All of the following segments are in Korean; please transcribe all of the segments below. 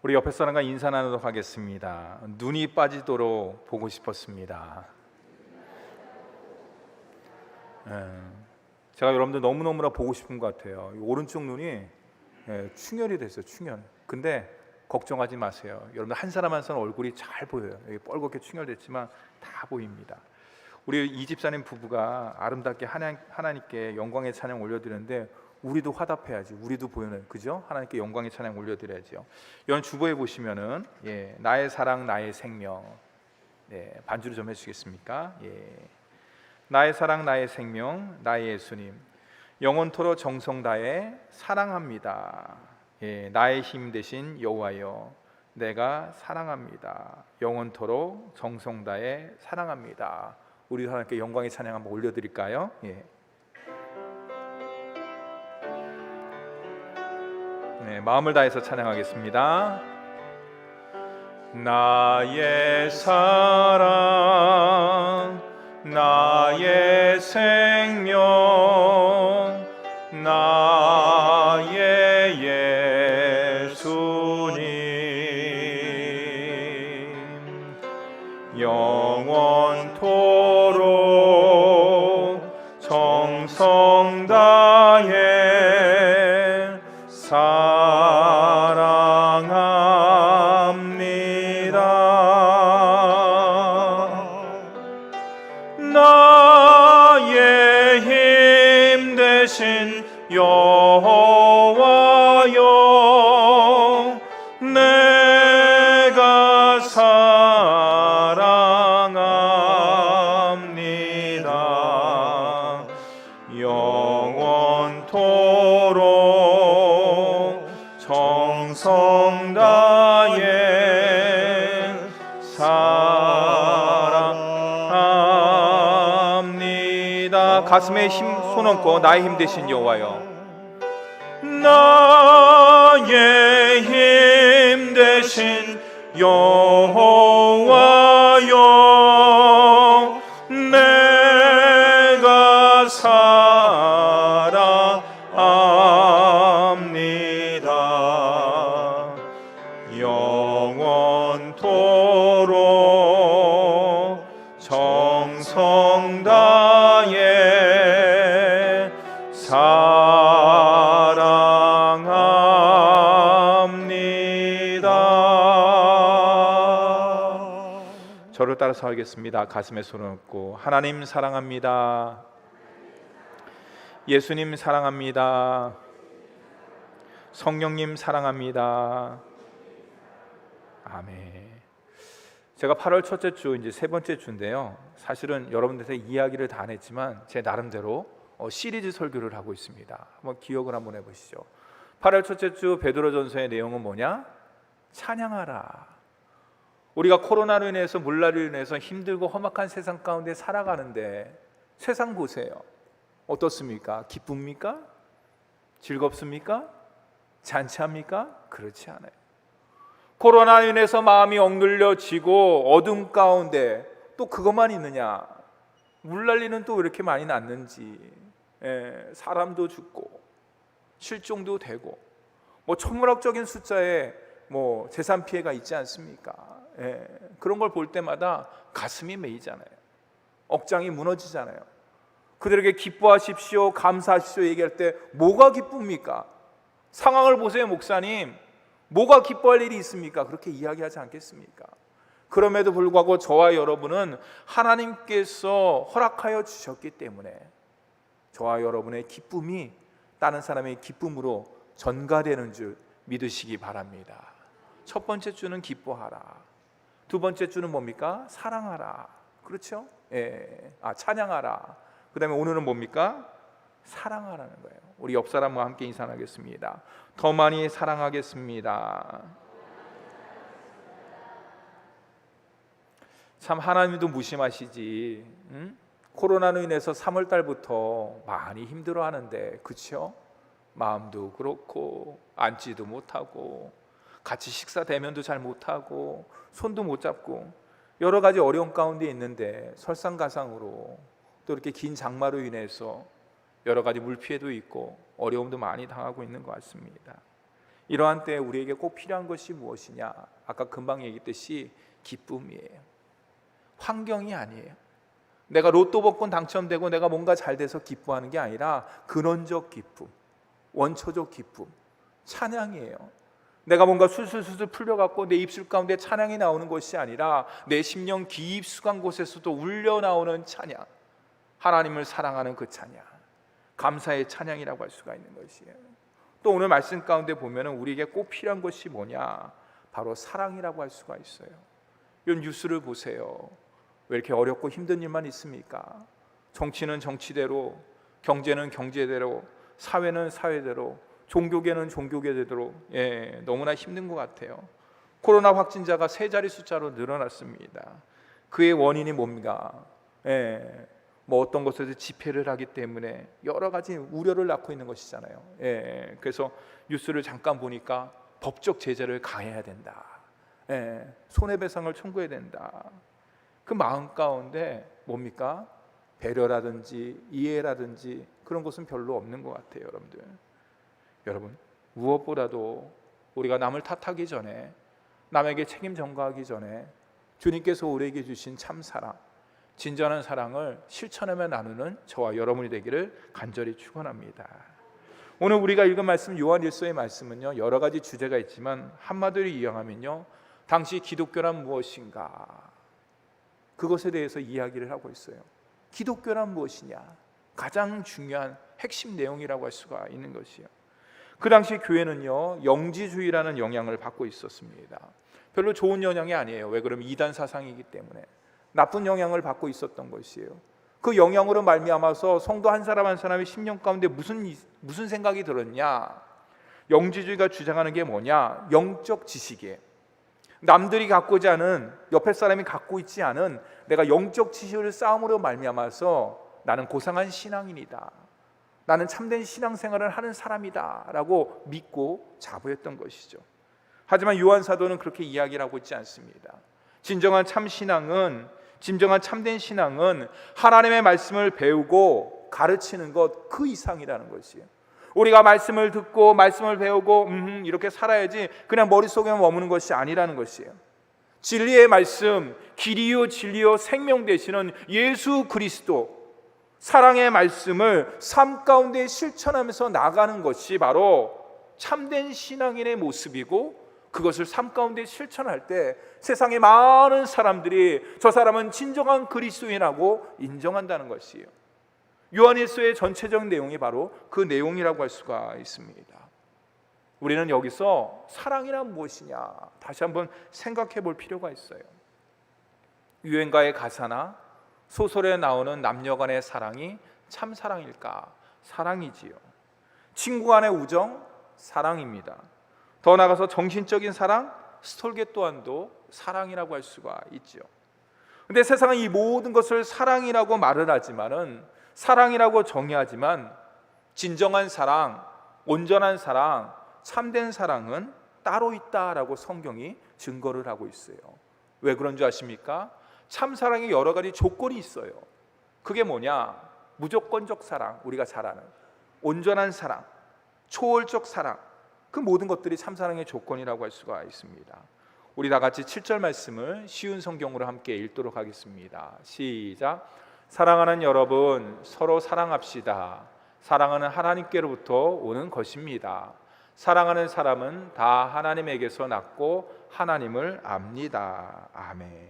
우리 옆에 사람과 인사 나누도록 하겠습니다. 눈이 빠지도록 보고 싶었습니다. 제가 여러분들 너무너무나 보고 싶은 것 같아요. 오른쪽 눈이 충혈이 됐어요. 충혈. 근데 걱정하지 마세요. 여러분들 한 사람 한 사람 얼굴이 잘 보여요. 여기 뻘겋게 충혈됐지만 다 보입니다. 우리 이 집사님 부부가 아름답게 하나님께 영광의 찬양 올려드리는데 우리도 화답해야지. 우리도 보여요. 그죠? 하나님께 영광의 찬양 올려드려야죠. 여러분 주보에 보시면은 나의 사랑 나의 생명, 반주를 좀 해주시겠습니까? 나의 사랑 나의 생명 나의 예수님, 영원토록 정성 다해 사랑합니다. 나의 힘 되신 여호와여, 내가 사랑합니다. 영원토록 정성 다해 사랑합니다. 우리 하나님께 영광의 찬양 한번 올려드릴까요? 마음을 다해서 찬양하겠습니다. 나의 사랑 나의 생명 나의 예수님, 영원토록 정성 다해 사랑합니다. 나의 힘 되신 여호와여, 내가 사랑합니다. 영원토록 정성 다해 사랑합니다. 가슴에 손 얹고 나의 힘 되신 여호와여, 나의 힘 되신 여호와여, 내가 사랑합니다. 영원토록 정성 다해 사랑합니다. 저를 따라서 하겠습니다. 가슴에 손을 얹고 하나님 사랑합니다. 예수님 사랑합니다. 성령님 사랑합니다. 아멘. 제가 8월 첫째 주 이제 세 번째 주인데요. 사실은 여러분들한테 이야기를 다 안 했지만 제 나름대로 시리즈 설교를 하고 있습니다. 한번 기억을 한번 해보시죠. 8월 첫째 주 베드로전서의 내용은 뭐냐? 찬양하라. 우리가 코로나로 인해서 물난리로 인해서 힘들고 험악한 세상 가운데 살아가는데 세상 보세요. 어떻습니까? 기쁩니까? 즐겁습니까? 잔치합니까? 그렇지 않아요. 코로나로 인해서 마음이 억눌려지고 어둠 가운데 또 그것만 있느냐? 물난리는 또 왜 이렇게 많이 났는지, 사람도 죽고 실종도 되고 천문학적인 숫자에 재산 피해가 있지 않습니까? 그런 걸 볼 때마다 가슴이 메이잖아요. 억장이 무너지잖아요. 그들에게 기뻐하십시오, 감사하십시오 얘기할 때 뭐가 기쁩니까? 상황을 보세요, 목사님. 뭐가 기뻐할 일이 있습니까? 그렇게 이야기하지 않겠습니까? 그럼에도 불구하고 저와 여러분은 하나님께서 허락하여 주셨기 때문에 저와 여러분의 기쁨이 다른 사람의 기쁨으로 전가되는 줄 믿으시기 바랍니다. 첫 번째 주는 기뻐하라. 두 번째 주는 뭡니까? 사랑하라. 그렇죠? 찬양하라. 그 다음에 오늘은 뭡니까? 사랑하라는 거예요. 우리 옆 사람과 함께 인사하겠습니다. 더 많이 사랑하겠습니다. 참 하나님도 무심하시지. 코로나로 인해서 3월 달부터 많이 힘들어하는데, 그렇죠? 마음도 그렇고 앉지도 못하고 같이 식사 대면도 잘 못하고 손도 못 잡고 여러 가지 어려움 가운데 있는데 설상가상으로 또 이렇게 긴 장마로 인해서 여러 가지 물피해도 있고 어려움도 많이 당하고 있는 것 같습니다. 이러한 때에 우리에게 꼭 필요한 것이 무엇이냐? 아까 금방 얘기했듯이 기쁨이에요. 환경이 아니에요. 내가 로또 복권 당첨되고 내가 뭔가 잘 돼서 기뻐하는 게 아니라 근원적 기쁨, 원초적 기쁨, 찬양이에요. 내가 뭔가 술술술 풀려갖고 내 입술 가운데 찬양이 나오는 것이 아니라 내 심령 깊숙한 곳에서도 울려 나오는 찬양, 하나님을 사랑하는 그 찬양, 감사의 찬양이라고 할 수가 있는 것이에요. 또 오늘 말씀 가운데 보면 우리에게 꼭 필요한 것이 뭐냐? 바로 사랑이라고 할 수가 있어요. 이 뉴스를 보세요. 왜 이렇게 어렵고 힘든 일만 있습니까? 정치는 정치대로, 경제는 경제대로, 사회는 사회대로, 종교계는 종교계대로, 너무나 힘든 것 같아요. 코로나 확진자가 3자리 숫자로 늘어났습니다. 그의 원인이 뭡니까? 뭐 어떤 곳에서 집회를 하기 때문에 여러 가지 우려를 낳고 있는 것이잖아요. 그래서 뉴스를 잠깐 보니까 법적 제재를 가해야 된다. 손해배상을 청구해야 된다. 그 마음 가운데 뭡니까? 배려라든지 이해라든지 그런 것은 별로 없는 것 같아요, 여러분들. 여러분, 무엇보다도 우리가 남을 탓하기 전에, 남에게 책임 전가하기 전에 주님께서 우리에게 주신 참 사랑, 진정한 사랑을 실천하며 나누는 저와 여러분이 되기를 간절히 축원합니다. 오늘 우리가 읽은 말씀 요한일서의 말씀은요, 여러 가지 주제가 있지만 한마디로 이용하면요, 당시 기독교란 무엇인가, 그것에 대해서 이야기를 하고 있어요. 기독교란 무엇이냐, 가장 중요한 핵심 내용이라고 할 수가 있는 것이요. 그 당시 교회는요, 영지주의라는 영향을 받고 있었습니다. 별로 좋은 영향이 아니에요. 왜 그러면 이단 사상이기 때문에 나쁜 영향을 받고 있었던 것이에요. 그 영향으로 말미암아서 성도 한 사람 한 사람의 심령 가운데 무슨 생각이 들었냐? 영지주의가 주장하는 게 뭐냐? 영적 지식이에요. 남들이 갖고지 않은, 옆에 사람이 갖고 있지 않은 내가 영적 지식을 쌓음으로 말미암아서 나는 고상한 신앙인이다, 나는 참된 신앙생활을 하는 사람이다 라고 믿고 자부했던 것이죠. 하지만 요한 사도는 그렇게 이야기를 하고 있지 않습니다. 진정한 참된 신앙은 하나님의 말씀을 배우고 가르치는 것, 그 이상이라는 것이에요. 우리가 말씀을 듣고 말씀을 배우고 이렇게 살아야지 그냥 머릿속에 머무는 것이 아니라는 것이에요. 진리의 말씀, 길이요 진리요 생명 되시는 예수 그리스도, 사랑의 말씀을 삶 가운데 실천하면서 나가는 것이 바로 참된 신앙인의 모습이고, 그것을 삶 가운데 실천할 때 세상의 많은 사람들이 저 사람은 진정한 그리스도인이라고 인정한다는 것이에요. 요한일서의 전체적 내용이 바로 그 내용이라고 할 수가 있습니다. 우리는 여기서 사랑이란 무엇이냐 다시 한번 생각해 볼 필요가 있어요. 유행가의 가사나 소설에 나오는 남녀 간의 사랑이 참 사랑일까? 사랑이지요. 친구 간의 우정, 사랑입니다. 더 나아가서 정신적인 사랑, 스톨게 또한도 사랑이라고 할 수가 있죠. 근데 세상은 이 모든 것을 사랑이라고 말을 하지만은, 사랑이라고 정의하지만 진정한 사랑, 온전한 사랑, 참된 사랑은 따로 있다라고 성경이 증거를 하고 있어요. 왜 그런 줄 아십니까? 참 사랑에 여러 가지 조건이 있어요. 그게 뭐냐? 무조건적 사랑, 우리가 잘 아는 온전한 사랑, 초월적 사랑, 그 모든 것들이 참 사랑의 조건이라고 할 수가 있습니다. 우리 다 같이 7절 말씀을 쉬운 성경으로 함께 읽도록 하겠습니다. 시작. 사랑하는 여러분, 서로 사랑합시다. 사랑은 하나님께로부터 오는 것입니다. 사랑하는 사람은 다 하나님에게서 났고 하나님을 압니다. 아멘.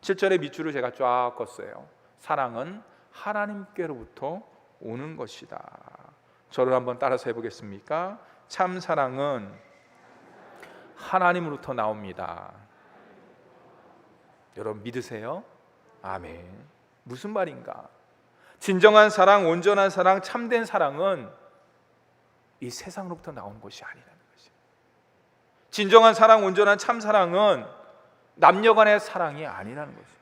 7절의 밑줄을 제가 쫙 껐어요. 사랑은 하나님께로부터 오는 것이다. 저를 한번 따라서 해보겠습니까? 참 사랑은 하나님으로부터 나옵니다. 여러분 믿으세요? 아멘. 무슨 말인가? 진정한 사랑, 온전한 사랑, 참된 사랑은 이 세상으로부터 나오는 것이 아니라는 것이에요. 진정한 사랑, 온전한 참 사랑은 남녀 간의 사랑이 아니라는 것이에요.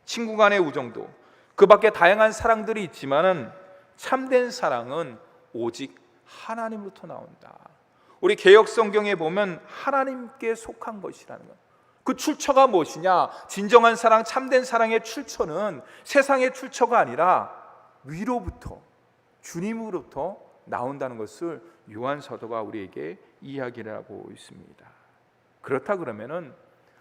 친구 간의 우정도, 그 밖에 다양한 사랑들이 있지만은 참된 사랑은 오직 하나님으로부터 나온다. 우리 개역 성경에 보면 하나님께 속한 것이라는 것. 그 출처가 무엇이냐? 진정한 사랑, 참된 사랑의 출처는 세상의 출처가 아니라 위로부터, 주님으로부터 나온다는 것을 요한 사도가 우리에게 이야기를 하고 있습니다. 그렇다 그러면은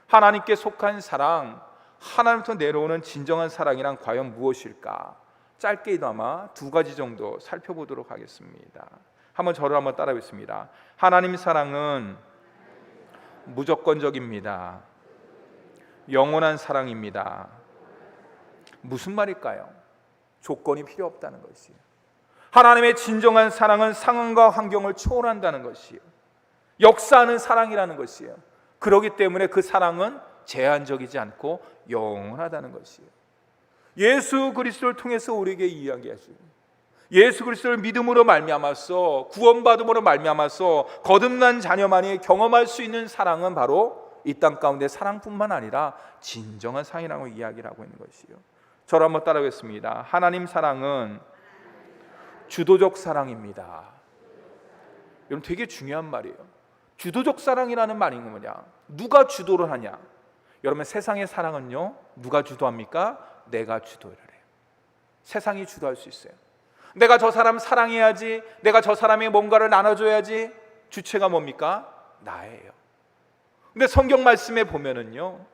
하나님께 속한 사랑, 하나님부터 내려오는 진정한 사랑이란 과연 무엇일까? 짧게나마 두 가지 정도 살펴보도록 하겠습니다. 한번 저를 한번 따라하겠습니다. 하나님 사랑은 무조건적입니다. 영원한 사랑입니다. 무슨 말일까요? 조건이 필요 없다는 것이에요. 하나님의 진정한 사랑은 상황과 환경을 초월한다는 것이에요. 역사하는 사랑이라는 것이에요. 그렇기 때문에 그 사랑은 제한적이지 않고 영원하다는 것이에요. 예수 그리스도를 통해서 우리에게 이야기하시고, 예수 그리스도를 믿음으로 말미암아서 구원받음으로 말미암아서 거듭난 자녀만이 경험할 수 있는 사랑은 바로 이 땅 가운데 사랑뿐만 아니라 진정한 사랑이라고 이야기를 하고 있는 것이에요. 저를 한번 따라하겠습니다. 하나님 사랑은 주도적 사랑입니다. 여러분, 되게 중요한 말이에요. 주도적 사랑이라는 말이 뭐냐? 누가 주도를 하냐? 여러분, 세상의 사랑은요, 누가 주도합니까? 내가 주도를 해요. 세상이 주도할 수 있어요. 내가 저 사람 사랑해야지, 내가 저 사람에게 뭔가를 나눠줘야지. 주체가 뭡니까? 나예요. 근데 성경 말씀에 보면은요,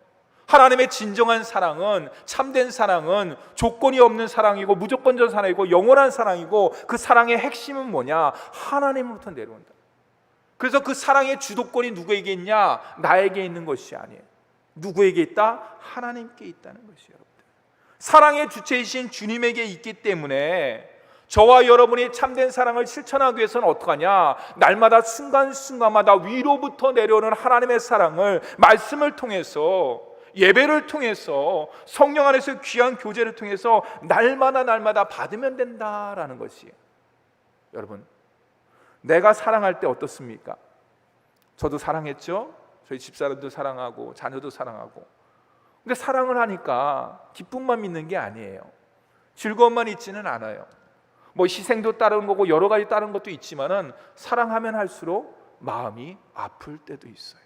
하나님의 진정한 사랑은, 참된 사랑은 조건이 없는 사랑이고 무조건적 사랑이고 영원한 사랑이고, 그 사랑의 핵심은 뭐냐? 하나님으로부터 내려온다. 그래서 그 사랑의 주도권이 누구에게 있냐? 나에게 있는 것이 아니에요. 누구에게 있다? 하나님께 있다는 것이에요. 여러분들, 사랑의 주체이신 주님에게 있기 때문에 저와 여러분이 참된 사랑을 실천하기 위해서는 어떡하냐? 날마다 순간순간마다 위로부터 내려오는 하나님의 사랑을 말씀을 통해서, 예배를 통해서, 성령 안에서 귀한 교제를 통해서 날마다 받으면 된다라는 것이에요. 여러분, 내가 사랑할 때 어떻습니까? 저도 사랑했죠? 저희 집사람도 사랑하고 자녀도 사랑하고. 근데 사랑을 하니까 기쁨만 있는 게 아니에요. 즐거움만 있지는 않아요. 뭐 희생도 따르는 거고 여러 가지 다른 것도 있지만은 사랑하면 할수록 마음이 아플 때도 있어요.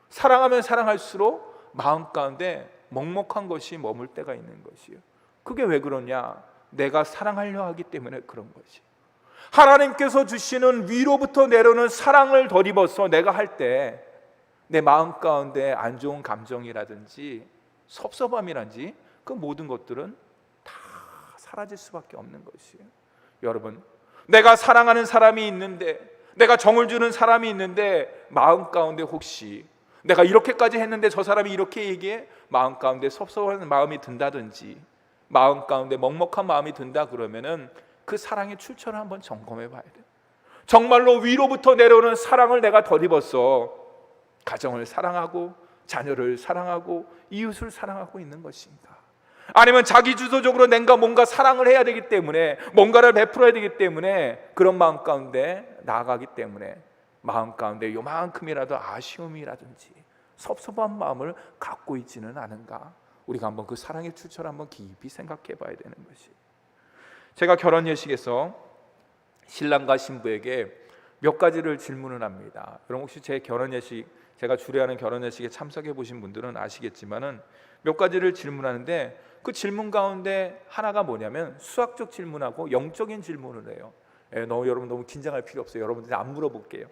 사랑하면 사랑할수록 마음 가운데 먹먹한 것이 머물 때가 있는 것이에요. 그게 왜 그러냐? 내가 사랑하려 하기 때문에 그런 거지. 하나님께서 주시는 위로부터 내려오는 사랑을 덧입어서 내가 할 때 내 마음 가운데 안 좋은 감정이라든지 섭섭함이라든지 그 모든 것들은 다 사라질 수밖에 없는 것이에요. 여러분, 내가 사랑하는 사람이 있는데, 내가 정을 주는 사람이 있는데 마음 가운데 혹시 내가 이렇게까지 했는데 저 사람이 이렇게 얘기해, 마음 가운데 섭섭한 마음이 든다든지 마음 가운데 먹먹한 마음이 든다 그러면은 그 사랑의 출처를 한번 점검해 봐야 돼요. 정말로 위로부터 내려오는 사랑을 내가 덧입어서 가정을 사랑하고 자녀를 사랑하고 이웃을 사랑하고 있는 것인가? 아니면 자기 주도적으로 내가 뭔가 사랑을 해야 되기 때문에, 뭔가를 베풀어야 되기 때문에 그런 마음 가운데 나아가기 때문에 마음 가운데 요만큼이라도 아쉬움이라든지 섭섭한 마음을 갖고 있지는 않은가? 우리가 한번 그 사랑의 출처를 한번 깊이 생각해 봐야 되는 것이. 제가 결혼 예식에서 신랑과 신부에게 몇 가지를 질문을 합니다. 여러분, 혹시 제 결혼 예식, 제가 주례하는 결혼 예식에 참석해 보신 분들은 아시겠지만은 몇 가지를 질문하는데 그 질문 가운데 하나가 뭐냐면 수학적 질문하고 영적인 질문을 해요. 여러분 너무 긴장할 필요 없어요. 여러분들이 안 물어볼게요.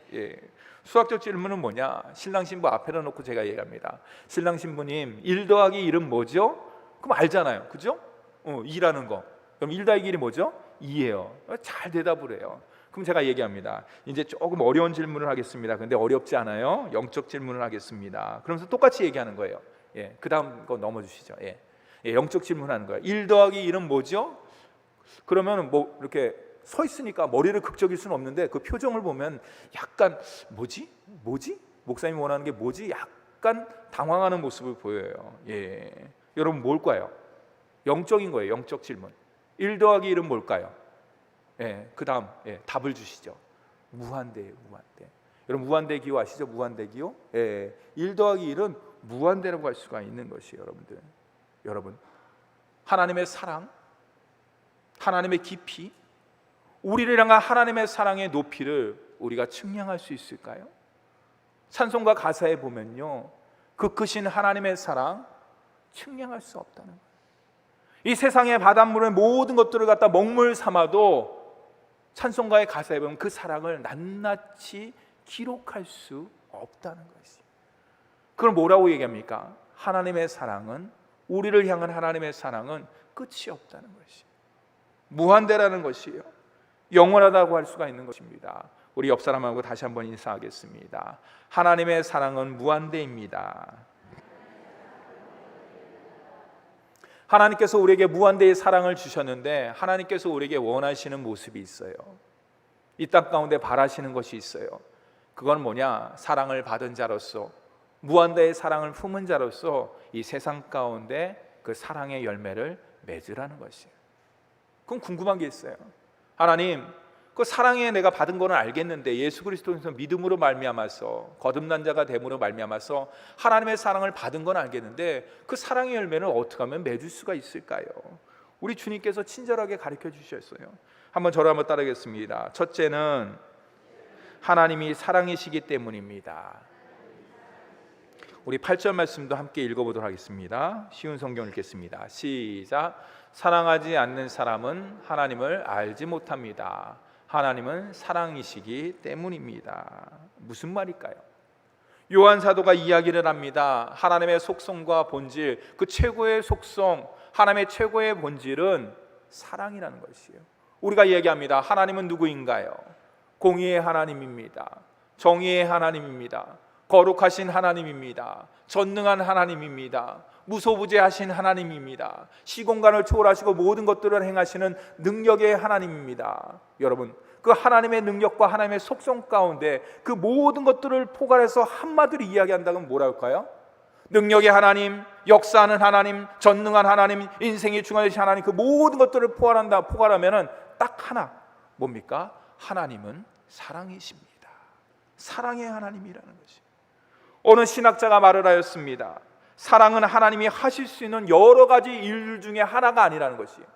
수학적 질문은 뭐냐? 신랑 신부 앞에다 놓고 제가 얘기합니다. 신랑 신부님, 1 더하기 1은 뭐죠? 그럼 알잖아요, 그죠? 2라는 거. 그럼 1 더하기 1이 뭐죠? 2예요. 잘 대답을 해요. 그럼 제가 얘기합니다. 이제 조금 어려운 질문을 하겠습니다. 근데 어렵지 않아요. 영적 질문을 하겠습니다. 그러면서 똑같이 얘기하는 거예요. 그 다음 거 넘어주시죠. 영적 질문하는 거예요. 1 더하기 1은 뭐죠? 그러면 뭐 이렇게 서 있으니까 머리를 극적일 수는 없는데 그 표정을 보면 약간 뭐지? 목사님이 원하는 게 뭐지? 약간 당황하는 모습을 보여요. 여러분 뭘까요? 영적인 거예요. 영적 질문. 1 더하기 1은 뭘까요? 그 다음 답을 주시죠. 무한대예요. 무한대. 여러분 무한대기호 아시죠? 무한대기호. 1 더하기 1은 무한대라고 할 수가 있는 것이에요. 여러분들, 여러분, 하나님의 사랑, 하나님의 깊이, 우리를 향한 하나님의 사랑의 높이를 우리가 측량할 수 있을까요? 찬송가 가사에 보면요, 그 크신 하나님의 사랑 측량할 수 없다는 거예요. 이 세상의 바닷물의 모든 것들을 갖다 먹물 삼아도 찬송가의 가사에 보면 그 사랑을 낱낱이 기록할 수 없다는 것이. 그걸 뭐라고 얘기합니까? 하나님의 사랑은, 우리를 향한 하나님의 사랑은 끝이 없다는 것이, 무한대라는 것이에요. 영원하다고 할 수가 있는 것입니다. 우리 옆 사람하고 다시 한번 인사하겠습니다. 하나님의 사랑은 무한대입니다. 하나님께서 우리에게 무한대의 사랑을 주셨는데 하나님께서 우리에게 원하시는 모습이 있어요. 이 땅 가운데 바라시는 것이 있어요. 그건 뭐냐? 사랑을 받은 자로서, 무한대의 사랑을 품은 자로서 이 세상 가운데 그 사랑의 열매를 맺으라는 것이에요. 그럼 궁금한 게 있어요. 하나님, 그 사랑에 내가 받은 거는 알겠는데 예수 그리스도에서 믿음으로 말미암아서 거듭난 자가 됨으로 말미암아서 하나님의 사랑을 받은 건 알겠는데 그 사랑의 열매는 어떻게 하면 맺을 수가 있을까요? 우리 주님께서 친절하게 가르쳐 주셨어요. 한번 저를 한번 따르겠습니다. 첫째는 하나님이 사랑이시기 때문입니다. 우리 8절 말씀도 함께 읽어보도록 하겠습니다. 쉬운 성경 읽겠습니다. 시작. 사랑하지 않는 사람은 하나님을 알지 못합니다. 하나님은 사랑이시기 때문입니다. 무슨 말일까요? 요한 사도가 이야기를 합니다. 하나님의 속성과 본질, 그 최고의 속성, 하나님의 최고의 본질은 사랑이라는 것이에요. 우리가 얘기합니다. 하나님은 누구인가요? 공의의 하나님입니다. 정의의 하나님입니다. 거룩하신 하나님입니다. 전능한 하나님입니다. 무소부재하신 하나님입니다. 시공간을 초월하시고 모든 것들을 행하시는 능력의 하나님입니다. 여러분, 그 하나님의 능력과 하나님의 속성 가운데 그 모든 것들을 포괄해서 한마디로 이야기한다면 뭐라 할까요? 능력의 하나님, 역사하는 하나님, 전능한 하나님, 인생의 중요하신 하나님, 그 모든 것들을 포괄하면 딱 하나, 뭡니까? 하나님은 사랑이십니다. 사랑의 하나님이라는 것이. 어느 신학자가 말을 하였습니다. 사랑은 하나님이 하실 수 있는 여러 가지 일 중에 하나가 아니라는 것이에요.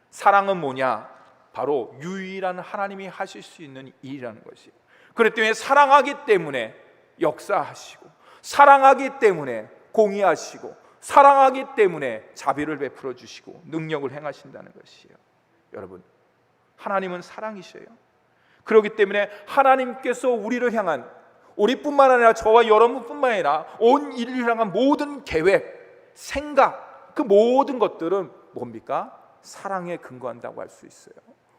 사랑은 뭐냐? 바로 유일한 하나님이 하실 수 있는 일이라는 것이에요. 그렇기 때문에 사랑하기 때문에 역사하시고, 사랑하기 때문에 공의하시고, 사랑하기 때문에 자비를 베풀어 주시고 능력을 행하신다는 것이에요. 여러분, 하나님은 사랑이셔요. 그렇기 때문에 하나님께서 우리를 향한, 우리뿐만 아니라 저와 여러분뿐만 아니라 온 인류를 향한 모든 계획, 생각, 그 모든 것들은 뭡니까? 사랑에 근거한다고 할 수 있어요.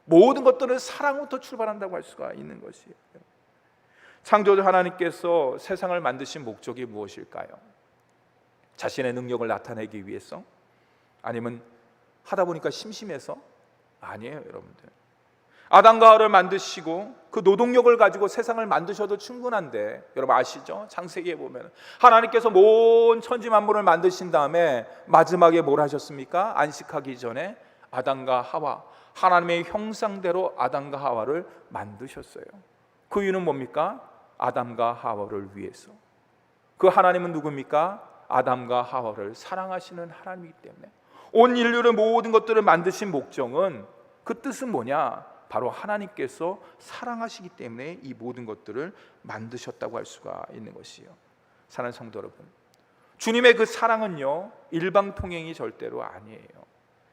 모든 것들은 사랑부터 출발한다고 할 수가 있는 것이에요. 창조주 하나님께서 세상을 만드신 목적이 무엇일까요? 자신의 능력을 나타내기 위해서? 아니면 하다 보니까 심심해서? 아니에요, 여러분들. 아담과 하와를 만드시고 그 노동력을 가지고 세상을 만드셔도 충분한데, 여러분 아시죠? 창세기에 보면 하나님께서 온 천지 만물을 만드신 다음에 마지막에 뭘 하셨습니까? 안식하기 전에 아담과 하와, 하나님의 형상대로 아담과 하와를 만드셨어요. 그 이유는 뭡니까? 아담과 하와를 위해서. 그 하나님은 누굽니까? 아담과 하와를 사랑하시는 하나님이기 때문에 온 인류를 모든 것들을 만드신 목적은, 그 뜻은 뭐냐? 바로 하나님께서 사랑하시기 때문에 이 모든 것들을 만드셨다고 할 수가 있는 것이에요. 사랑하는 성도 여러분, 주님의 그 사랑은요, 일방통행이 절대로 아니에요.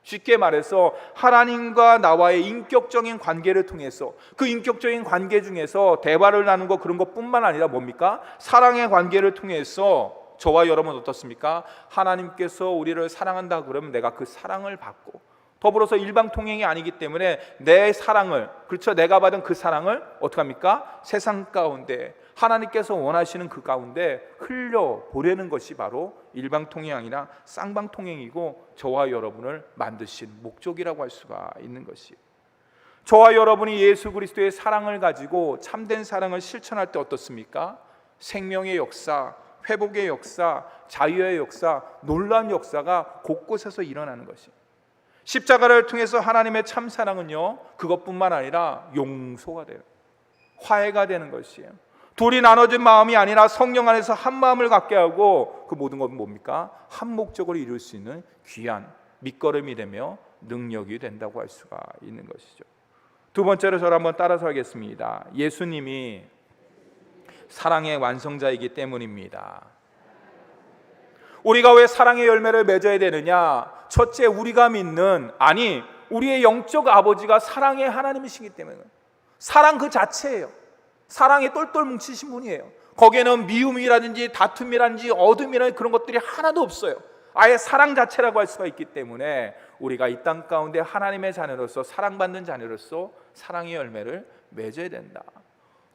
쉽게 말해서 하나님과 나와의 인격적인 관계를 통해서, 그 인격적인 관계 중에서 대화를 나누는 거, 그런 것뿐만 아니라 뭡니까? 사랑의 관계를 통해서 저와 여러분은 어떻습니까? 하나님께서 우리를 사랑한다 그러면 내가 그 사랑을 받고, 더불어서 일방통행이 아니기 때문에 내 사랑을, 그렇죠, 내가 받은 그 사랑을 어떻게 합니까? 세상 가운데 하나님께서 원하시는 그 가운데 흘려보내는 것이 바로 일방통행이 아니라 쌍방통행이고 저와 여러분을 만드신 목적이라고 할 수가 있는 것이에요. 저와 여러분이 예수 그리스도의 사랑을 가지고 참된 사랑을 실천할 때 어떻습니까? 생명의 역사, 회복의 역사, 자유의 역사, 놀라운 역사가 곳곳에서 일어나는 것이에요. 십자가를 통해서 하나님의 참사랑은요, 그것뿐만 아니라 용서가 돼요. 화해가 되는 것이에요. 둘이 나눠진 마음이 아니라 성령 안에서 한 마음을 갖게 하고, 그 모든 것은 뭡니까? 한 목적으로 이룰 수 있는 귀한 밑거름이 되며 능력이 된다고 할 수가 있는 것이죠. 두 번째로 저를 한번 따라서 하겠습니다. 예수님이 사랑의 완성자이기 때문입니다. 우리가 왜 사랑의 열매를 맺어야 되느냐? 첫째, 우리가 믿는, 아니 우리의 영적 아버지가 사랑의 하나님이시기 때문에 사랑 그 자체예요. 사랑에 똘똘 뭉치신 분이에요. 거기에는 미움이라든지 다툼이라든지 어둠이라든지 그런 것들이 하나도 없어요. 아예 사랑 자체라고 할 수가 있기 때문에 우리가 이 땅 가운데 하나님의 자녀로서 사랑받는 자녀로서 사랑의 열매를 맺어야 된다.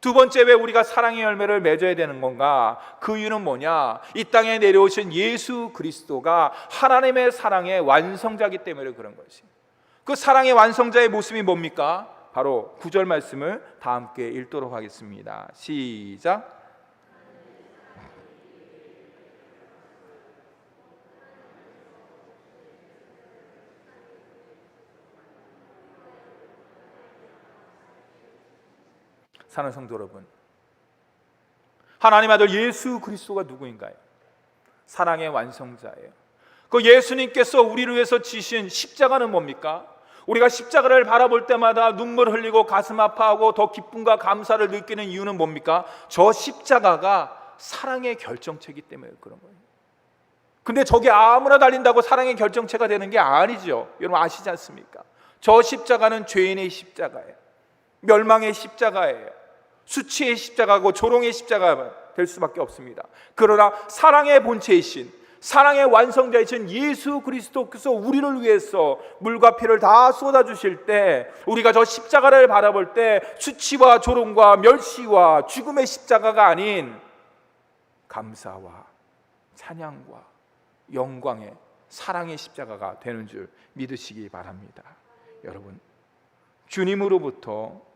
두 번째, 왜 우리가 사랑의 열매를 맺어야 되는 건가? 그 이유는 뭐냐? 이 땅에 내려오신 예수 그리스도가 하나님의 사랑의 완성자이기 때문에 그런 것이. 그 사랑의 완성자의 모습이 뭡니까? 바로 9절 말씀을 다 함께 읽도록 하겠습니다. 시작. 사랑하는 성도 여러분, 하나님 아들 예수 그리스도가 누구인가요? 사랑의 완성자예요. 그 예수님께서 우리를 위해서 지신 십자가는 뭡니까? 우리가 십자가를 바라볼 때마다 눈물 흘리고 가슴 아파하고 더 기쁨과 감사를 느끼는 이유는 뭡니까? 저 십자가가 사랑의 결정체이기 때문에 그런 거예요. 근데 저게 아무나 달린다고 사랑의 결정체가 되는 게 아니죠. 여러분 아시지 않습니까? 저 십자가는 죄인의 십자가예요. 멸망의 십자가예요. 수치의 십자가고 조롱의 십자가가 될 수밖에 없습니다. 그러나 사랑의 본체이신, 사랑의 완성자이신 예수 그리스도께서 우리를 위해서 물과 피를 다 쏟아주실 때, 우리가 저 십자가를 바라볼 때 수치와 조롱과 멸시와 죽음의 십자가가 아닌 감사와 찬양과 영광의 사랑의 십자가가 되는 줄 믿으시기 바랍니다. 여러분, 주님으로부터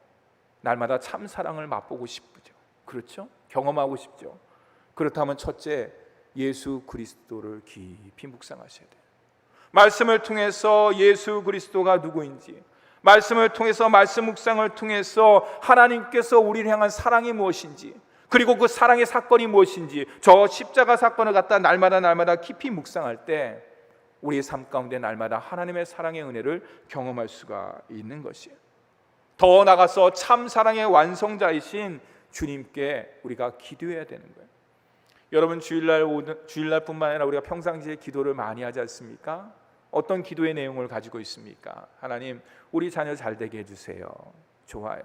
날마다 참 사랑을 맛보고 싶죠. 그렇죠? 경험하고 싶죠. 그렇다면 첫째, 예수 그리스도를 깊이 묵상하셔야 돼요. 말씀을 통해서 예수 그리스도가 누구인지, 말씀을 통해서 말씀 묵상을 통해서 하나님께서 우리를 향한 사랑이 무엇인지, 그리고 그 사랑의 사건이 무엇인지, 저 십자가 사건을 갖다 날마다 깊이 묵상할 때 우리의 삶 가운데 날마다 하나님의 사랑의 은혜를 경험할 수가 있는 것이에요. 더 나아가서 참 사랑의 완성자이신 주님께 우리가 기도해야 되는 거예요. 여러분, 주일날뿐만 아니라 우리가 평상시에 기도를 많이 하지 않습니까? 어떤 기도의 내용을 가지고 있습니까? 하나님, 우리 자녀 잘 되게 해주세요. 좋아요.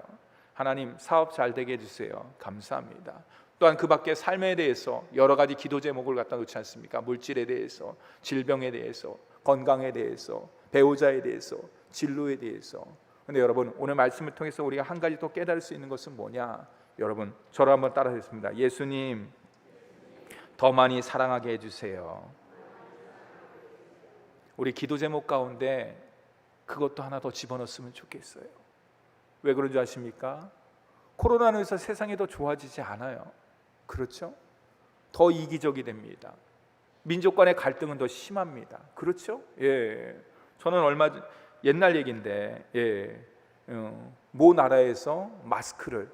하나님, 사업 잘 되게 해주세요. 감사합니다. 또한 그 밖에 삶에 대해서 여러 가지 기도 제목을 갖다 놓지 않습니까? 물질에 대해서, 질병에 대해서, 건강에 대해서, 배우자에 대해서, 진로에 대해서. 근데 여러분, 오늘 말씀을 통해서 우리가 한 가지 또 깨달을 수 있는 것은 뭐냐? 여러분, 저를 한번 따라하겠습니다. 예수님, 더 많이 사랑하게 해주세요. 우리 기도 제목 가운데 그것도 하나 더 집어넣었으면 좋겠어요. 왜 그런 줄 아십니까? 코로나로 해서 세상이 더 좋아지지 않아요. 그렇죠? 더 이기적이 됩니다. 민족 간의 갈등은 더 심합니다. 그렇죠? 예. 저는 옛날 얘기인데, 모 나라에서 마스크를,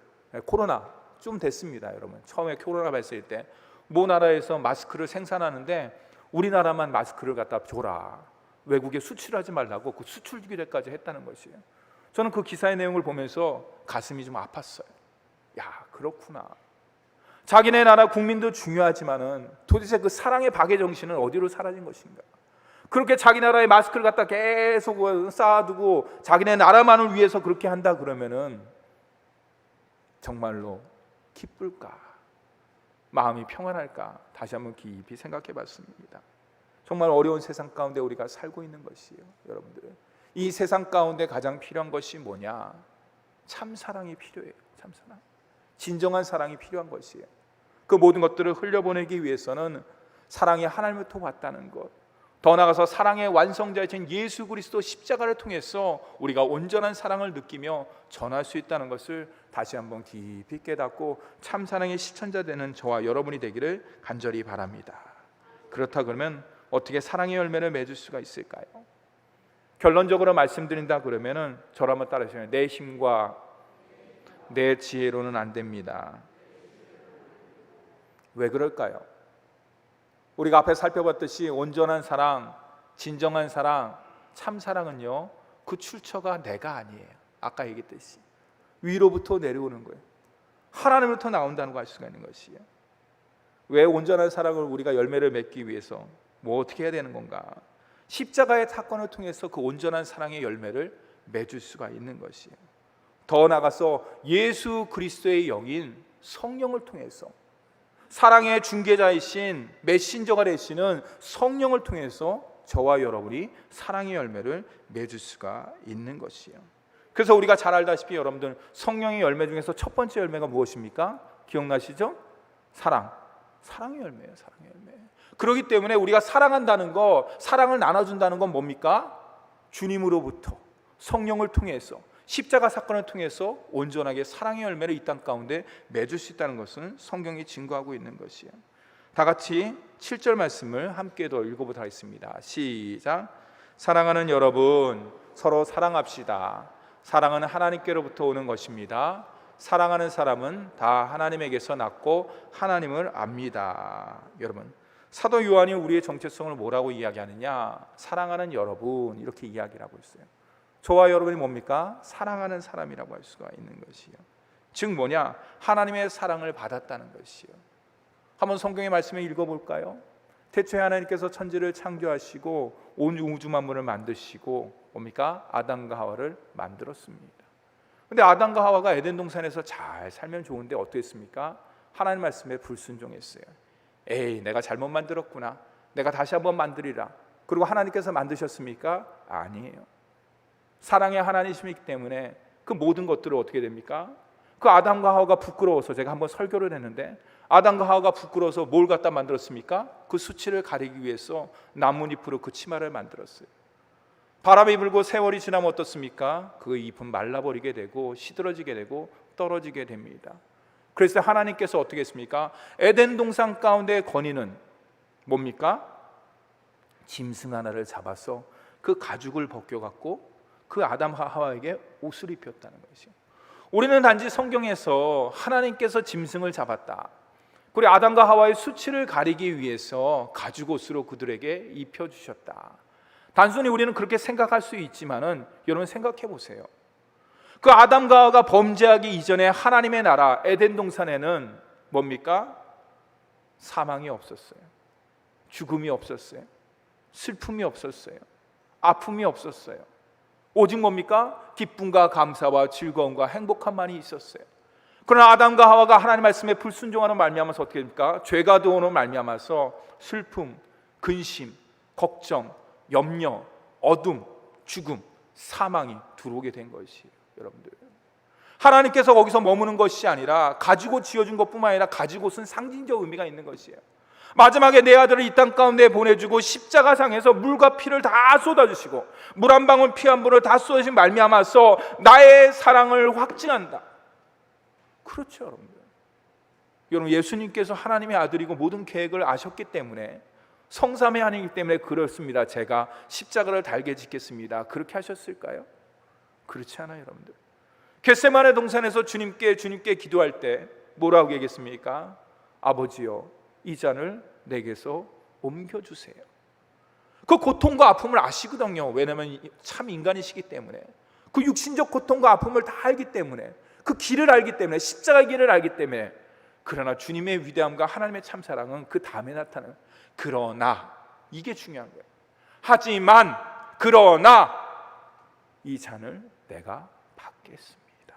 코로나 좀 됐습니다, 여러분. 처음에 코로나 발생할 때 모 나라에서 마스크를 생산하는데 우리나라만 마스크를 갖다 줘라. 외국에 수출하지 말라고 그 수출 규제까지 했다는 것이에요. 저는 그 기사의 내용을 보면서 가슴이 좀 아팠어요. 야, 그렇구나. 자기네 나라 국민도 중요하지만은 도대체 그 사랑의 박의 정신은 어디로 사라진 것인가? 그렇게 자기 나라의 마스크를 갖다 계속 쌓아두고 자기네 나라만을 위해서 그렇게 한다 그러면은 정말로 기쁠까? 마음이 평안할까? 다시 한번 깊이 생각해 봤습니다. 정말 어려운 세상 가운데 우리가 살고 있는 것이에요. 여러분들, 이 세상 가운데 가장 필요한 것이 뭐냐? 참 사랑이 필요해요. 참 사랑, 진정한 사랑이 필요한 것이에요. 그 모든 것들을 흘려보내기 위해서는 사랑이 하나님부터 왔다는 것, 더 나아가서 사랑의 완성자이신 예수 그리스도 십자가를 통해서 우리가 온전한 사랑을 느끼며 전할 수 있다는 것을 다시 한번 깊이 깨닫고 참 사랑의 실천자 되는 저와 여러분이 되기를 간절히 바랍니다. 그렇다 그러면 어떻게 사랑의 열매를 맺을 수가 있을까요? 결론적으로 말씀드린다 그러면은 저를 한번 따라하시면, 내 힘과 내 지혜로는 안 됩니다. 왜 그럴까요? 우리가 앞에 살펴봤듯이 온전한 사랑, 진정한 사랑, 참 사랑은요, 그 출처가 내가 아니에요. 아까 얘기했듯이 위로부터 내려오는 거예요. 하나님부터 나온다는 거 알 수가 있는 것이에요. 왜 온전한 사랑을 우리가 열매를 맺기 위해서 뭐 어떻게 해야 되는 건가? 십자가의 사건을 통해서 그 온전한 사랑의 열매를 맺을 수가 있는 것이에요. 더 나아가서 예수 그리스도의 영인 성령을 통해서, 사랑의 중개자이신 메신저가 되시는 성령을 통해서 저와 여러분이 사랑의 열매를 맺을 수가 있는 것이에요. 그래서 우리가 잘 알다시피 여러분들, 성령의 열매 중에서 첫 번째 열매가 무엇입니까? 기억나시죠? 사랑의 열매예요. 사랑의 열매. 그렇기 때문에 우리가 사랑한다는 거, 사랑을 나눠준다는 건 뭡니까? 주님으로부터 성령을 통해서, 십자가 사건을 통해서 온전하게 사랑의 열매를 이 땅 가운데 맺을 수 있다는 것은 성경이 증거하고 있는 것이에요. 다 같이 7절 말씀을 함께 더 읽어보도록 하겠습니다. 시작. 사랑하는 여러분, 서로 사랑합시다. 사랑은 하나님께로부터 오는 것입니다. 사랑하는 사람은 다 하나님에게서 났고 하나님을 압니다. 여러분, 사도 요한이 우리의 정체성을 뭐라고 이야기하느냐? 사랑하는 여러분, 이렇게 이야기를 하고 있어요. 저와 여러분이 뭡니까? 사랑하는 사람이라고 할 수가 있는 것이요. 즉 뭐냐? 하나님의 사랑을 받았다는 것이요. 한번 성경의 말씀을 읽어볼까요? 태초에 하나님께서 천지를 창조하시고 온 우주 만물을 만드시고 뭡니까? 아담과 하와를 만들었습니다. 근데 아담과 하와가 에덴 동산에서 잘 살면 좋은데 어땠습니까? 하나님 말씀에 불순종했어요. 에이, 내가 잘못 만들었구나, 내가 다시 한번 만들리라. 그리고 하나님께서 만드셨습니까? 아니에요. 사랑의 하나님이시기 때문에 그 모든 것들을 어떻게 됩니까? 그 아담과 하와가 부끄러워서, 제가 한번 설교를 했는데 아담과 하와가 부끄러워서 뭘 갖다 만들었습니까? 그 수치를 가리기 위해서 나뭇잎으로 그 치마를 만들었어요. 바람이 불고 세월이 지나면 어떻습니까? 그 잎은 말라버리게 되고 시들어지게 되고 떨어지게 됩니다. 그래서 하나님께서 어떻게 했습니까? 에덴 동산 가운데 건의는 뭡니까? 짐승 하나를 잡아서 그 가죽을 벗겨갖고 그 아담과 하와에게 옷을 입혔다는 것이죠. 우리는 단지 성경에서 하나님께서 짐승을 잡았다, 그리고 아담과 하와의 수치를 가리기 위해서 가죽옷으로 그들에게 입혀주셨다, 단순히 우리는 그렇게 생각할 수 있지만은 여러분 생각해 보세요. 그 아담과 하와가 범죄하기 이전에 하나님의 나라 에덴 동산에는 뭡니까? 사망이 없었어요. 죽음이 없었어요. 슬픔이 없었어요. 아픔이 없었어요. 오직 뭡니까? 기쁨과 감사와 즐거움과 행복함만이 있었어요. 그러나 아담과 하와가 하나님 말씀에 불순종하는 말미암아서 어떻게 됩니까? 죄가 들어오는 말미암아서 슬픔, 근심, 걱정, 염려, 어둠, 죽음, 사망이 들어오게 된 것이에요. 여러분들, 하나님께서 거기서 머무는 것이 아니라 가지고 지어준 것뿐만 아니라 가지고는 상징적 의미가 있는 것이에요. 마지막에 내 아들을 이 땅 가운데 보내주고 십자가상에서 물과 피를 다 쏟아주시고 물 한 방울 피 한 분을 다 쏟아주신 말미암아서 나의 사랑을 확증한다. 그렇죠, 여러분들. 여러분, 예수님께서 하나님의 아들이고 모든 계획을 아셨기 때문에, 성삼의 하나님이기 때문에 그렇습니다. 제가 십자가를 달게 짓겠습니다. 그렇게 하셨을까요? 그렇지 않아요, 여러분들. 겟세마네 동산에서 주님께 기도할 때 뭐라고 얘기했습니까? 아버지여, 이 잔을 내게서 옮겨주세요. 그 고통과 아픔을 아시거든요. 왜냐하면 참 인간이시기 때문에, 그 육신적 고통과 아픔을 다 알기 때문에, 그 길을 알기 때문에, 십자가의 길을 알기 때문에. 그러나 주님의 위대함과 하나님의 참사랑은 그 다음에 나타나는, 그러나, 이게 중요한 거예요. 하지만 그러나 이 잔을 내가 받겠습니다.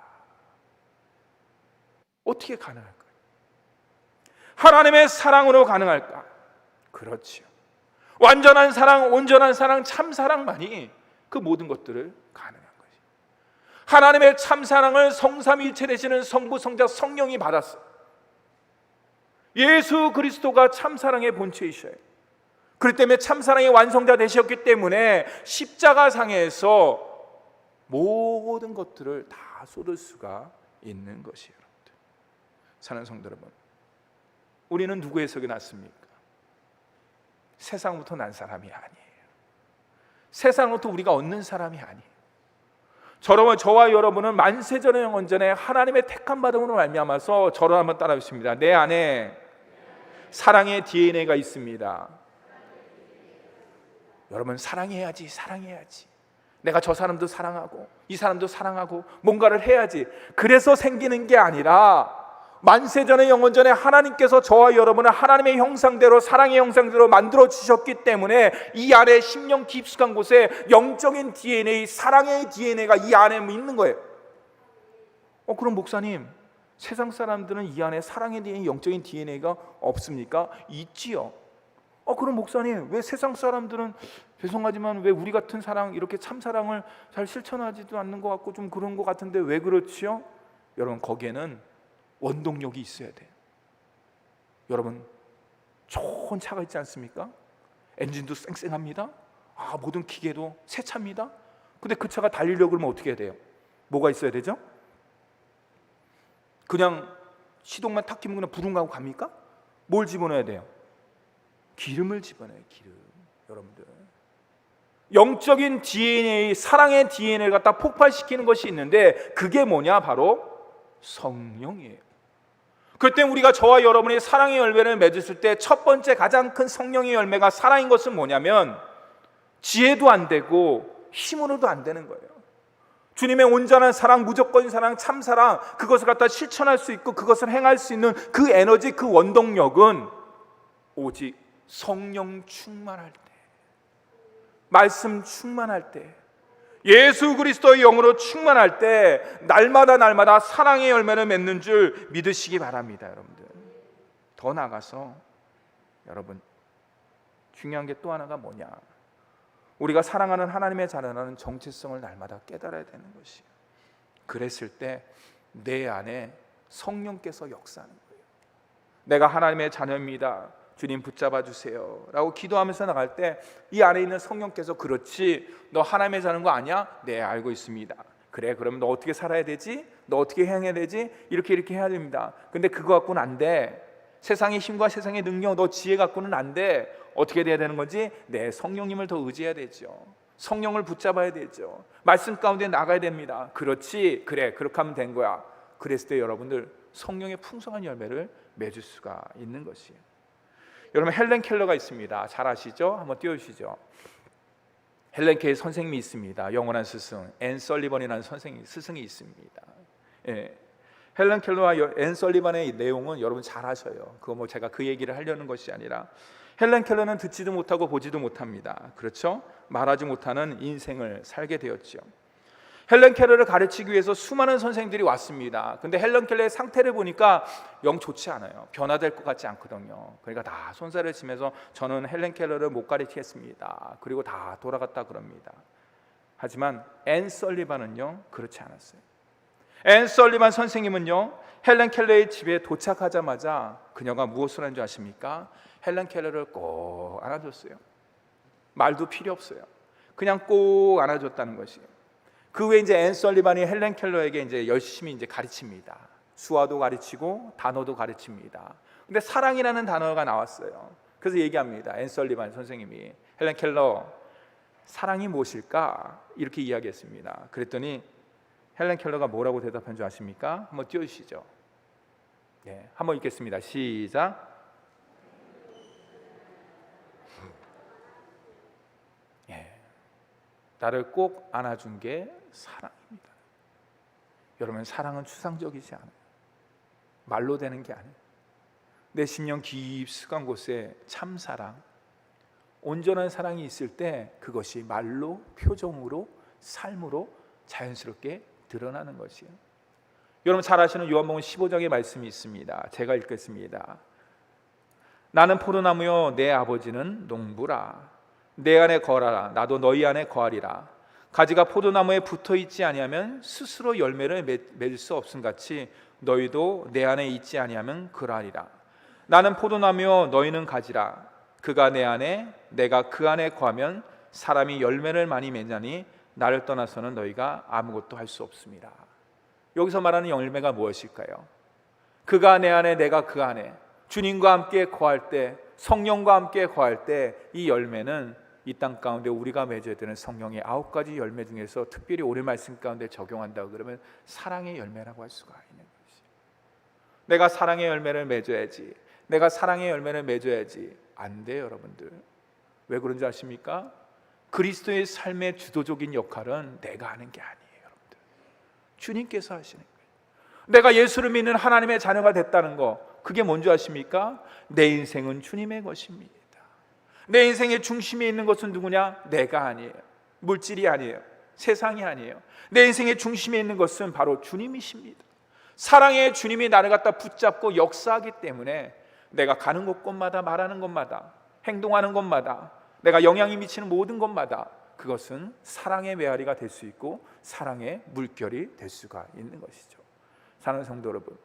어떻게 가능할까요? 하나님의 사랑으로 가능할까? 그렇지요. 완전한 사랑, 온전한 사랑, 참사랑만이 그 모든 것들을 가능한 거죠. 하나님의 참사랑을 성삼위일체 되시는 성부, 성자, 성령이 받았어. 예수 그리스도가 참사랑의 본체이셔요. 그렇기 때문에 참사랑의 완성자 되셨기 때문에 십자가상에서 모든 것들을 다 쏟을 수가 있는 것이에요. 여러분들, 사랑하는 성도 여러분, 우리는 누구의 속에 났습니까? 세상부터 난 사람이 아니에요. 세상부터 우리가 얻는 사람이 아니에요. 저와 여러분은 만세전의 영원전에 하나님의 택함 받음으로 말미암아서, 저를 한번 따라 주십니다. 내 안에 사랑의 DNA가 있습니다. 여러분, 사랑해야지. 내가 저 사람도 사랑하고 이 사람도 사랑하고 뭔가를 해야지. 그래서 생기는 게 아니라 만세전에 영원전에 하나님께서 저와 여러분을 하나님의 형상대로, 사랑의 형상대로 만들어 주셨기 때문에 이 안에 심령 깊숙한 곳에 영적인 DNA, 사랑의 DNA가 이 안에 있는 거예요. 그럼 목사님, 세상 사람들은 이 안에 사랑의 DNA, 영적인 DNA가 없습니까? 있지요. 그럼 목사님, 왜 세상 사람들은 죄송하지만 왜 우리 같은 사랑, 이렇게 참사랑을 잘 실천하지도 않는 것 같고 좀 그런 것 같은데 왜 그렇지요? 여러분, 거기에는 원동력이 있어야 돼요. 여러분, 좋은 차가 있지 않습니까? 엔진도 쌩쌩합니다. 모든 기계도 새 차입니다. 근데 그 차가 달리려고 그러면 어떻게 해야 돼요? 뭐가 있어야 되죠? 그냥 시동만 탁 키면 그냥 부릉 하고 갑니까? 뭘 집어넣어야 돼요? 기름을 집어넣어요. 기름. 여러분들, 영적인 DNA, 사랑의 DNA를 갖다 폭발시키는 것이 있는데 그게 뭐냐? 바로 성령이에요. 그때 우리가 저와 여러분이 사랑의 열매를 맺었을 때 첫 번째 가장 큰 성령의 열매가 사랑인 것은 뭐냐면 지혜도 안 되고 힘으로도 안 되는 거예요. 주님의 온전한 사랑, 무조건 사랑, 참사랑, 그것을 갖다 실천할 수 있고 그것을 행할 수 있는 그 에너지, 그 원동력은 오직 성령 충만할 때, 말씀 충만할 때, 예수 그리스도의 영으로 충만할 때 날마다 사랑의 열매를 맺는 줄 믿으시기 바랍니다. 여러분들, 더 나아가서 여러분, 중요한 게 또 하나가 뭐냐? 우리가 사랑하는 하나님의 자녀라는 정체성을 날마다 깨달아야 되는 것이에요. 그랬을 때 내 안에 성령께서 역사하는 거예요. 내가 하나님의 자녀입니다, 주님 붙잡아 주세요 라고 기도하면서 나갈 때 이 안에 있는 성령께서, 그렇지, 너 하나님의 자녀인 거 아니야? 네, 알고 있습니다. 그래, 그럼 너 어떻게 살아야 되지? 너 어떻게 행해야 되지? 이렇게 해야 됩니다. 근데 그거 갖고는 안 돼. 세상의 힘과 세상의 능력, 너 지혜 갖고는 안 돼. 어떻게 돼야 되는 거지? 네, 성령님을 더 의지해야 되죠. 성령을 붙잡아야 되죠. 말씀 가운데 나가야 됩니다. 그렇지, 그래, 그렇게 하면 된 거야. 그랬을 때 여러분들 성령의 풍성한 열매를 맺을 수가 있는 것이에요. 여러분, 헬렌 켈러가 있습니다. 잘 아시죠? 한번 띄워주시죠. 헬렌 켈러 선생님이 있습니다. 영원한 스승 앤 설리번이라는 스승이 있습니다. 예. 헬렌 켈러와 앤 설리번의 내용은 여러분 잘 아셔요. 그거 뭐 제가 그 얘기를 하려는 것이 아니라, 헬렌 켈러는 듣지도 못하고 보지도 못합니다. 그렇죠? 말하지 못하는 인생을 살게 되었죠. 헬렌 켈러를 가르치기 위해서 수많은 선생들이 왔습니다. 근데 헬렌 켈러의 상태를 보니까 영 좋지 않아요. 변화될 것 같지 않거든요. 그러니까 다 손살을 치면서 저는 헬렌 켈러를 못 가르치겠습니다. 그리고 다 돌아갔다 그럽니다. 하지만 앤 설리반은요, 그렇지 않았어요. 앤 설리반 선생님은요, 헬렌 켈러의 집에 도착하자마자 그녀가 무엇을 한 줄 아십니까? 헬렌 켈러를 꼭 안아줬어요. 말도 필요 없어요. 그냥 꼭 안아줬다는 것이에요. 그 후에 이제 앤 설리반이 헬렌 켈러에게 이제 열심히 이제 가르칩니다. 수화도 가르치고 단어도 가르칩니다. 근데 사랑이라는 단어가 나왔어요. 그래서 얘기합니다. 앤 설리반 선생님이, 헬렌 켈러, 사랑이 무엇일까? 이렇게 이야기했습니다. 그랬더니 헬렌 켈러가 뭐라고 대답한 줄 아십니까? 한번 띄워주시죠. 네, 한번 읽겠습니다. 시작. 나를 꼭 안아준 게 사랑입니다. 여러분, 사랑은 추상적이지 않아요. 말로 되는 게 아니에요. 내 심령 깊숙한 곳에 참사랑, 온전한 사랑이 있을 때 그것이 말로, 표정으로, 삶으로 자연스럽게 드러나는 것이에요. 여러분 잘 아시는 요한복음 15장의 말씀이 있습니다. 제가 읽겠습니다. 나는 포도나무요 내 아버지는 농부라. 내 안에 거하라, 나도 너희 안에 거하리라. 가지가 포도나무에 붙어있지 아니하면 스스로 열매를 맺을 수 없음같이 너희도 내 안에 있지 아니하면 그러하리라. 나는 포도나무요 너희는 가지라. 그가 내 안에, 내가 그 안에 거하면 사람이 열매를 많이 맺나니 나를 떠나서는 너희가 아무것도 할 수 없습니다. 여기서 말하는 열매가 무엇일까요? 그가 내 안에, 내가 그 안에, 주님과 함께 거할 때, 성령과 함께 거할 때 이 열매는 이 땅 가운데 우리가 맺어야 되는 성령의 9가지 열매 중에서 특별히 오늘 말씀 가운데 적용한다고 그러면 사랑의 열매라고 할 수가 있는 것이에요. 내가 사랑의 열매를 맺어야지, 내가 사랑의 열매를 맺어야지. 안 돼요, 여러분들. 왜 그런 줄 아십니까? 그리스도의 삶의 주도적인 역할은 내가 하는 게 아니에요, 여러분들. 주님께서 하시는 거예요. 내가 예수를 믿는 하나님의 자녀가 됐다는 거, 그게 뭔지 아십니까? 내 인생은 주님의 것입니다. 내 인생의 중심에 있는 것은 누구냐? 내가 아니에요. 물질이 아니에요. 세상이 아니에요. 내 인생의 중심에 있는 것은 바로 주님이십니다. 사랑의 주님이 나를 갖다 붙잡고 역사하기 때문에 내가 가는 곳마다, 말하는 곳마다, 행동하는 곳마다, 내가 영향이 미치는 모든 곳마다 그것은 사랑의 메아리가 될 수 있고 사랑의 물결이 될 수가 있는 것이죠. 사랑하는 성도 여러분,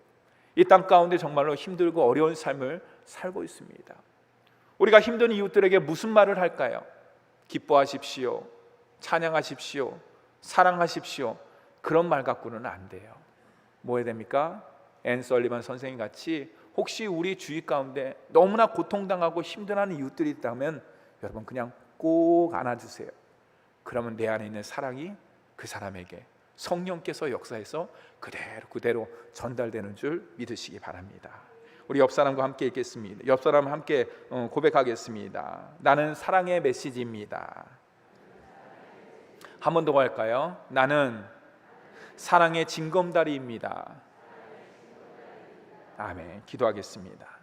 이 땅 가운데 정말로 힘들고 어려운 삶을 살고 있습니다. 우리가 힘든 이웃들에게 무슨 말을 할까요? 기뻐하십시오, 찬양하십시오, 사랑하십시오, 그런 말 갖고는 안 돼요. 뭐 해야 됩니까? 앤 설리반 선생님 같이 혹시 우리 주위 가운데 너무나 고통당하고 힘들어하는 이웃들이 있다면 여러분 그냥 꼭 안아주세요. 그러면 내 안에 있는 사랑이 그 사람에게 성령께서 역사해서 그대로 전달되는 줄 믿으시기 바랍니다. 우리 옆 사람과 함께 읽겠습니다. 옆 사람 함께 고백하겠습니다. 나는 사랑의 메시지입니다. 한 번 더 할까요? 나는 사랑의 징검다리입니다. 아멘. 기도하겠습니다.